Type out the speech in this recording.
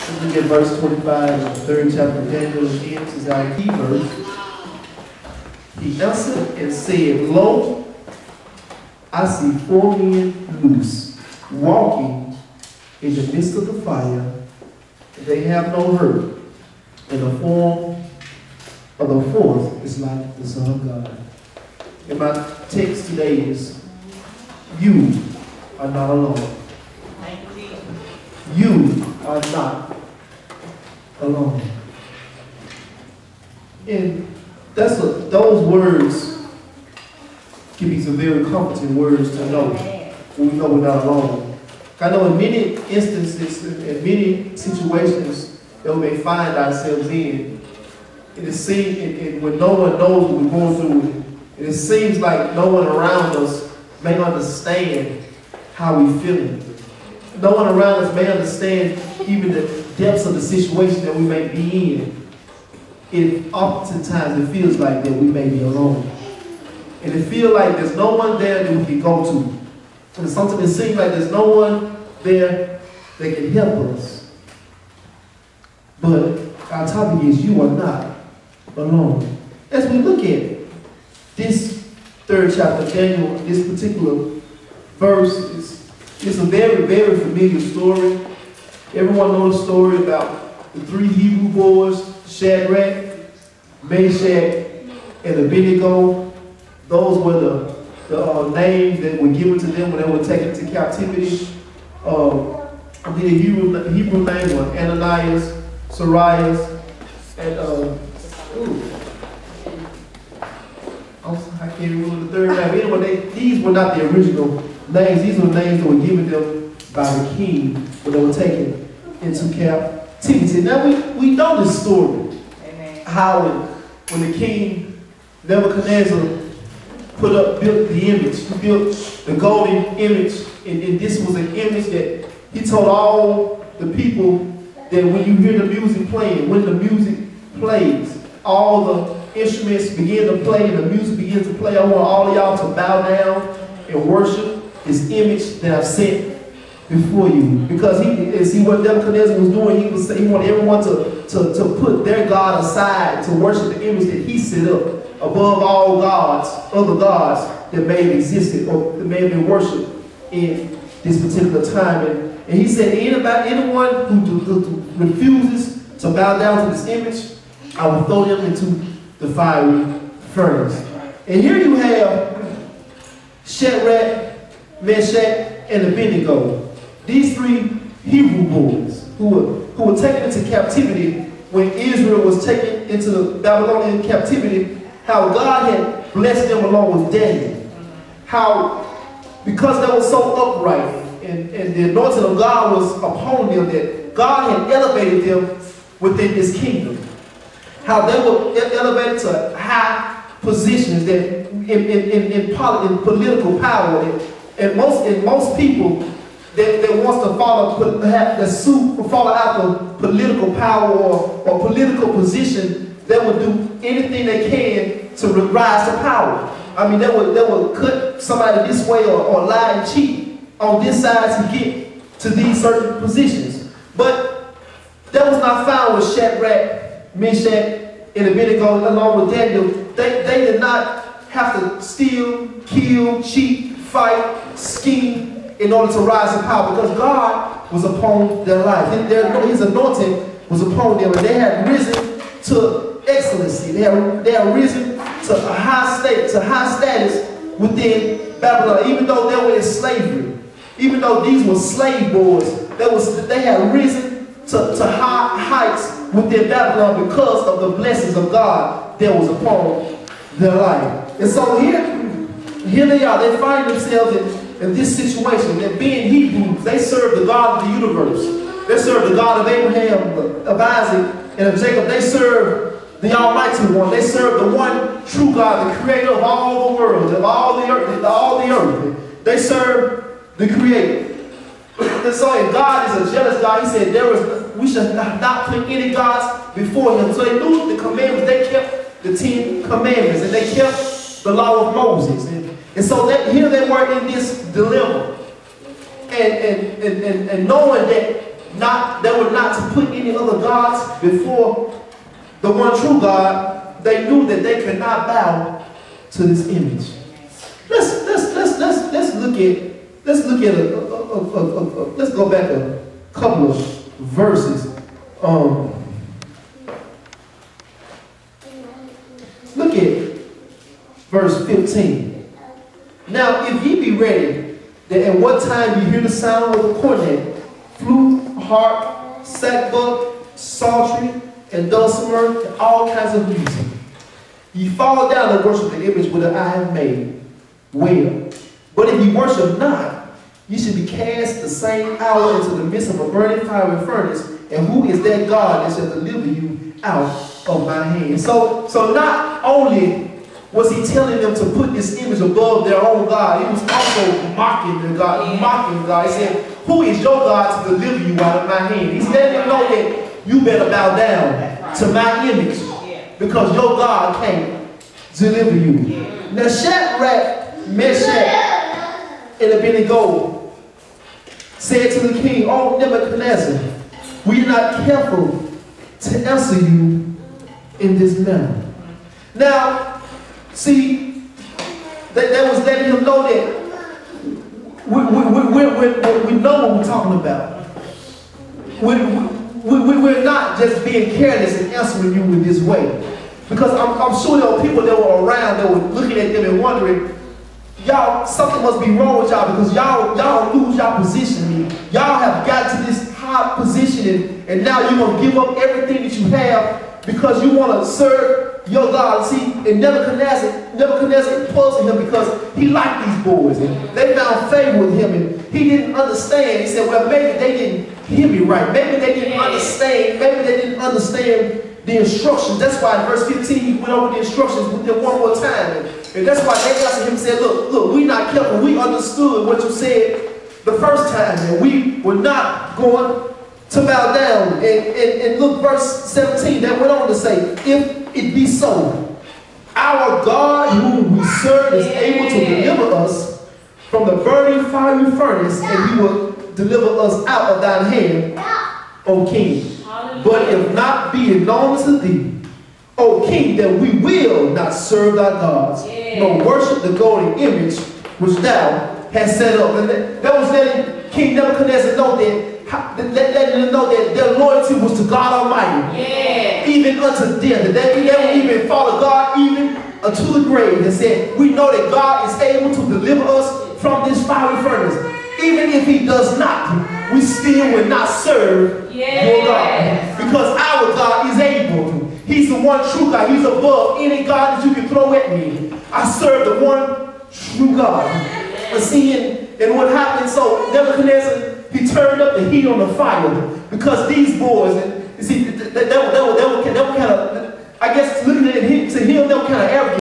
Look at verse 25 of the 3rd chapter of Daniel. Again, this is our key verse. He answered and said, Lo, I see 4 men loose, walking in the midst of the fire. They have no hurt, and the form of the fourth is like the Son of God. And my text today is, you are not alone. You are not alone. And those words can be some very comforting words to know when we know we're not alone. I know in many instances, in many situations that we may find ourselves in, it seems, when no one knows what we're going through, it seems like no one around us may understand how we're feeling. No one around us may understand even the depths of the situation that we may be in. Oftentimes it feels like that we may be alone. And it feels like there's no one there that we can go to. And sometimes it seems like there's no one there that can help us. But our topic is, you are not alone. As we look at this 3rd chapter of Daniel, this particular verse, it's a very, very familiar story. Everyone knows the story about the 3 Hebrew boys, Shadrach, Meshach, and Abednego. Those were the names that were given to them when they were taken into captivity. I believe the Hebrew names were Ananias, Sarias, and I can't remember the third name. Anyway, these were not the original names. These were the names that were given them by the king when they were taken into captivity. Now we know this story. Amen. How when the king Nebuchadnezzar built the image, he built the golden image, and this was an image that he told all the people that when you hear the music playing, when the music plays, all the instruments begin to play and the music begins to play, I want all of y'all to bow down and worship this image that I've set before you. Because see what Nebuchadnezzar was doing, he wanted everyone to put their God aside to worship the image that he set up above all gods, other gods that may have existed or that may have been worshipped in this particular time. And he said, anyone who refuses to bow down to this image, I will throw them into the fiery furnace. And here you have Shadrach, Meshach, and Abednego. These 3 Hebrew boys who were taken into captivity when Israel was taken into the Babylonian captivity, how God had blessed them along with Daniel. How, because they were so upright and the anointing of God was upon them, that God had elevated them within His kingdom. How they were elevated to high positions that in political power. And most people that wants to follow, follow out the political power or political position, they would do anything they can to rise to power. I mean, they would cut somebody this way or lie and cheat on this side to get to these certain positions. But that was not found with Shadrach, Meshach, and Abednego along with Daniel. They did not have to steal, kill, cheat, fight, scheme in order to rise to power, because God was upon their life. His anointing was upon them, and they had risen to excellency. They had risen to a high state, to high status within Babylon, even though they were in slavery. Even though these were slave boys, they had risen to high heights within Babylon because of the blessings of God that was upon their life. And so here they are. They find themselves in this situation, that being Hebrews, they serve the God of the universe. They serve the God of Abraham, of Isaac, and of Jacob. They serve the Almighty One. They serve the one true God, the creator of all the world, of all the earth. They serve the Creator. And so if God is a jealous God, He said we should not put any gods before Him. So they knew the commandments. They kept the 10 commandments, and they kept the law of Moses. And so here they were in this dilemma. And knowing that not to put any other gods before the one true God. They knew that they could not bow to this image. Let's go back a couple of verses. Look at verse 15. Now, if ye be ready, that at what time you hear the sound of the cornet, flute, harp, sackbut, psaltery, and dulcimer, and all kinds of music, ye fall down and worship the image which I have made. Well, but if ye worship not, ye should be cast the same hour into the midst of a burning fiery furnace. And who is that God that shall deliver you out of my hand? So not only was he telling them to put this image above their own God, he was also mocking the God, mocking God. He said, who is your God to deliver you out of my hand? He's letting them know that you better bow down to my image, because your God can't deliver you. Now Shadrach, Meshach, and Abednego said to the king, "O Nebuchadnezzar, we are not careful to answer you in this manner." Now, see, that was letting him know that we know what we're talking about. We're not just being careless and answering you in this way. Because I'm sure there were people that were around that were looking at them and wondering, y'all, something must be wrong with y'all, because y'all lose y'all position. Y'all have got to this high position, and now you're going to give up everything that you have because you want to serve your God. See, and Nebuchadnezzar imposed him because he liked these boys, and they found favor with him, and he didn't understand. He said, well, maybe they didn't hear me right. Maybe they didn't understand. Maybe they didn't understand the instructions. That's why in verse 15 he went over the instructions with them one more time. And that's why they answered him and said, look, we not careful. We understood what you said the first time, and we were not going to bow down. And look, verse 17, that went on to say, if it be so, our God whom we serve is able to deliver us from the burning fiery furnace, and he will deliver us out of thine hand, O king. But if not, be it known to thee, O king, that we will not serve thy gods, nor worship the golden image which thou hast set up. And that was letting King Nebuchadnezzar know that, letting them know that their loyalty was to God Almighty, even unto death. That they would even follow God even unto the grave, and said, we know that God is able to deliver us from this fiery furnace. Even if he does not, we still will not serve your God, because our God is able. He's the one true God. He's above any God that you can throw at me. I serve the one true God. But see, and what happened, so Nebuchadnezzar, he turned up the heat on the fire, because these boys, and you see, they were kind of, I guess, looking at him, to him, they were kind of arrogant.